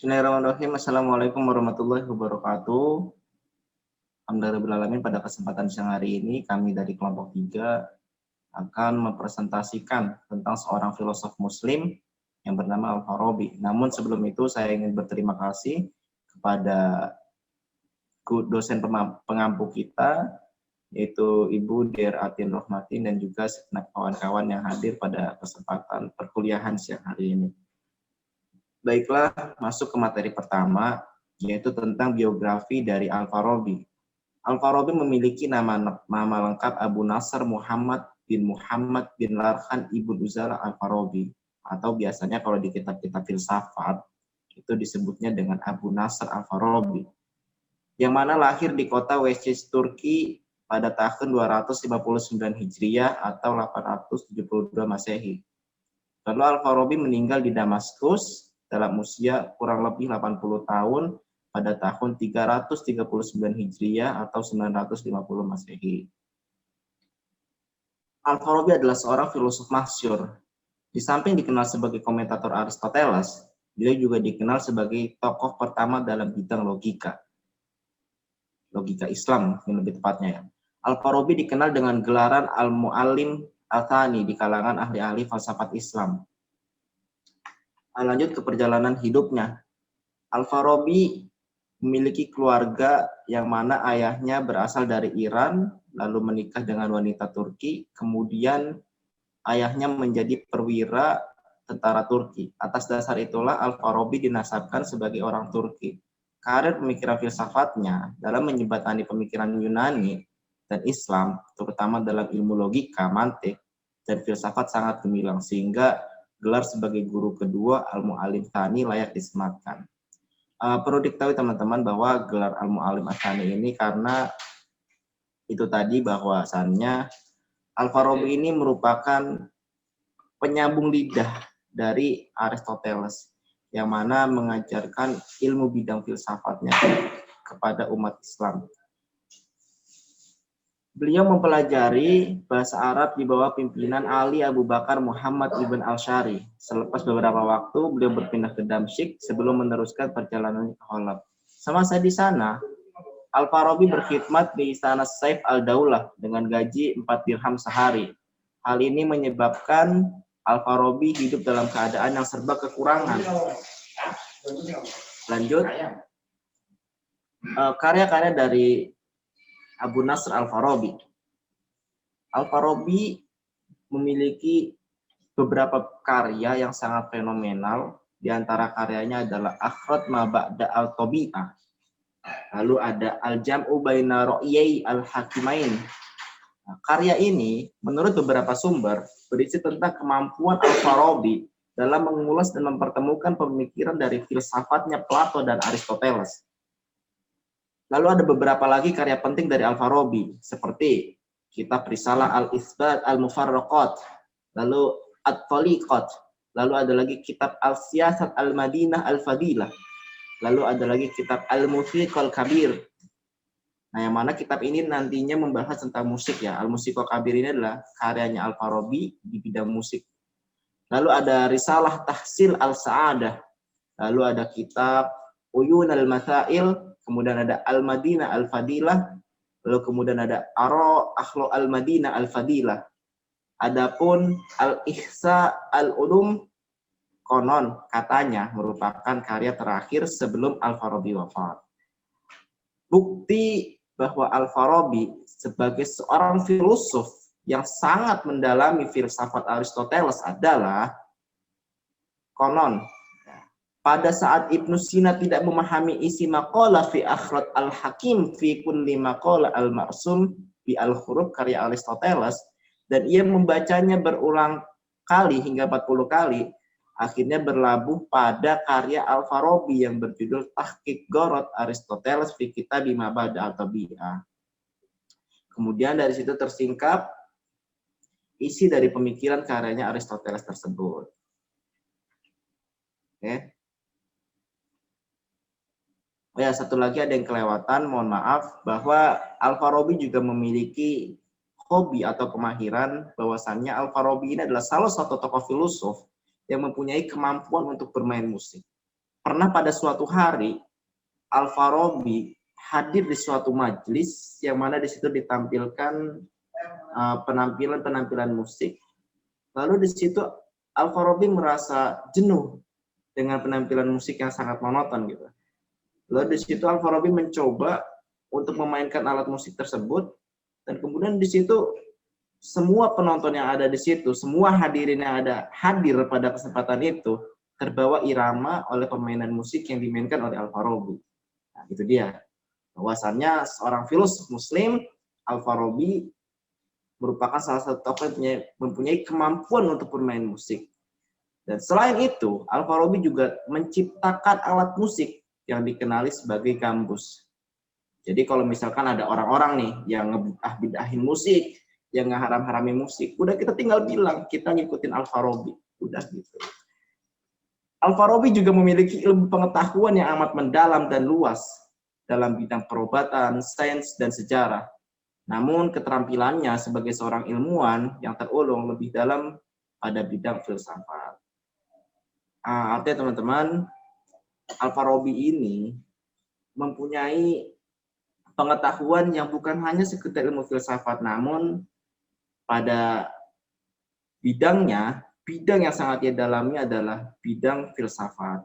Bismillahirrahmanirrahim. Assalamualaikum warahmatullahi wabarakatuh. Alhamdulillahirrahmanirrahim. Pada kesempatan siang hari ini, kami dari kelompok 3 akan mempresentasikan tentang seorang filosof muslim yang bernama Al-Farabi. Namun sebelum itu, saya ingin berterima kasih kepada dosen pengampu kita, yaitu Ibu Der Atin Rohmatin dan juga segenap kawan-kawan yang hadir pada kesempatan perkuliahan siang hari ini. Baiklah, masuk ke materi pertama, yaitu tentang biografi dari Al-Farabi. Al-Farabi memiliki nama lengkap Abu Nasr Muhammad bin Larkhan Ibn Uzala Al-Farabi, atau biasanya kalau di kitab-kitab filsafat itu disebutnya dengan Abu Nasr Al-Farabi, yang mana lahir di kota Westis, Turki pada tahun 259 Hijriah atau 872 Masehi. Lalu Al-Farabi meninggal di Damaskus dalam usia kurang lebih 80 tahun pada tahun 339 Hijriah atau 950 Masehi. Al-Farabi adalah seorang filosof masyhur. Di samping dikenal sebagai komentator Aristoteles, beliau juga dikenal sebagai tokoh pertama dalam bidang logika Islam, yang lebih tepatnya ya. Al-Farabi dikenal dengan gelaran Al-Mu'allim Al-Thani di kalangan ahli-ahli falsafat Islam. Lanjut ke perjalanan hidupnya. Al-Farabi memiliki keluarga yang mana ayahnya berasal dari Iran, lalu menikah dengan wanita Turki, kemudian ayahnya menjadi perwira tentara Turki. Atas dasar itulah Al-Farabi dinasabkan sebagai orang Turki. Karir pemikiran filsafatnya dalam menjembatani pemikiran Yunani dan Islam, terutama dalam ilmu logika, mantik, dan filsafat sangat gemilang, sehingga gelar sebagai guru kedua Al-Mu'allim Tsani layak disematkan. Perlu diketahui teman-teman bahwa gelar Al-Mu'allim Tsani ini karena itu tadi bahwasannya Al-Farabi ini merupakan penyambung lidah dari Aristoteles yang mana mengajarkan ilmu bidang filsafatnya kepada umat Islam. Beliau mempelajari bahasa Arab di bawah pimpinan Ali Abu Bakar Muhammad ibn al-Shari. Selepas beberapa waktu, beliau berpindah ke Damsyik sebelum meneruskan perjalanan ke Halab. Semasa di sana, Al-Farabi berkhidmat di istana Saif al-Daulah dengan gaji 4 dirham sehari. Hal ini menyebabkan Al-Farabi hidup dalam keadaan yang serba kekurangan. Lanjut, karya-karya dari Abu Nasr Al-Farabi. Al-Farabi memiliki beberapa karya yang sangat fenomenal. Di antara karyanya adalah Akhrad Ma Ba'da Al-Tabi'ah. Lalu ada Al-Jam'u Baina Ra'yai Al-Hakimain. Nah, karya ini menurut beberapa sumber berisi tentang kemampuan Al-Farabi dalam mengulas dan mempertemukan pemikiran dari filsafatnya Plato dan Aristoteles. Lalu ada beberapa lagi karya penting dari Al-Farabi, seperti kitab Risalah Al-Itsbat Al-Mufarraqat, lalu At-Taliqat, lalu ada lagi kitab Al-Siyasat Al-Madinah Al-Fadilah, lalu ada lagi kitab Al-Musiqal Kabir. Nah, yang mana kitab ini nantinya membahas tentang musik ya. Al-Musiqal Kabir ini adalah karyanya Al-Farabi di bidang musik. Lalu ada Risalah Tahsil Al-Sa'adah, lalu ada kitab Uyun Al-Masail, kemudian ada Al-Madinah Al-Fadilah, lalu kemudian ada Akhlo Al-Madinah Al-Fadilah. Adapun Al-Ihsa Al-Ulum konon katanya merupakan karya terakhir sebelum Al-Farabi wafat. Bukti bahwa Al-Farabi sebagai seorang filosof yang sangat mendalami filsafat Aristoteles adalah konon pada saat Ibnu Sina tidak memahami isi maqalah fi Akhrad al-Hakim fi kulli maqalah al-ma'sum bi al-huruf karya Aristoteles, dan ia membacanya berulang kali hingga 40 kali, akhirnya berlabuh pada karya Al-Farabi yang berjudul Tahqiq Gharad Aristoteles fi Kitab Ma Ba'da Al-Tabi'ah. Kemudian dari situ tersingkap isi dari pemikiran karyanya Aristoteles tersebut. Oke. Oh ya, satu lagi ada yang kelewatan, mohon maaf, bahwa Al-Farabi juga memiliki hobi atau kemahiran bahwasannya Al-Farabi ini adalah salah satu tokoh filosof yang mempunyai kemampuan untuk bermain musik. pernah pada suatu hari Al-Farabi hadir di suatu majelis yang mana di situ ditampilkan penampilan-penampilan musik. Lalu di situ Al-Farabi merasa jenuh dengan penampilan musik yang sangat monoton gitu. Lalu di situ Al-Farabi mencoba untuk memainkan alat musik tersebut, dan kemudian di situ semua penonton yang ada di situ, semua hadirin yang ada hadir pada kesempatan itu terbawa irama oleh permainan musik yang dimainkan oleh Al-Farabi. Nah, itu dia. Bahwasannya seorang filosof Muslim, Al-Farabi merupakan salah satu tokoh yang mempunyai kemampuan untuk bermain musik. Dan selain itu, Al-Farabi juga menciptakan alat musik yang dikenali sebagai gambus. Jadi kalau misalkan ada orang-orang nih yang ngebidah-bidahin musik, yang ngeharam-haramin musik, udah kita tinggal bilang kita ngikutin Al-Farabi, udah gitu. Al-Farabi juga memiliki ilmu pengetahuan yang amat mendalam dan luas dalam bidang perobatan, sains, dan sejarah. Namun keterampilannya sebagai seorang ilmuwan yang terulung lebih dalam pada bidang filsafat. Artinya teman-teman, Al-Farabi ini mempunyai pengetahuan yang bukan hanya sekedar ilmu filsafat, namun pada bidang yang sangat ia dalami adalah bidang filsafat.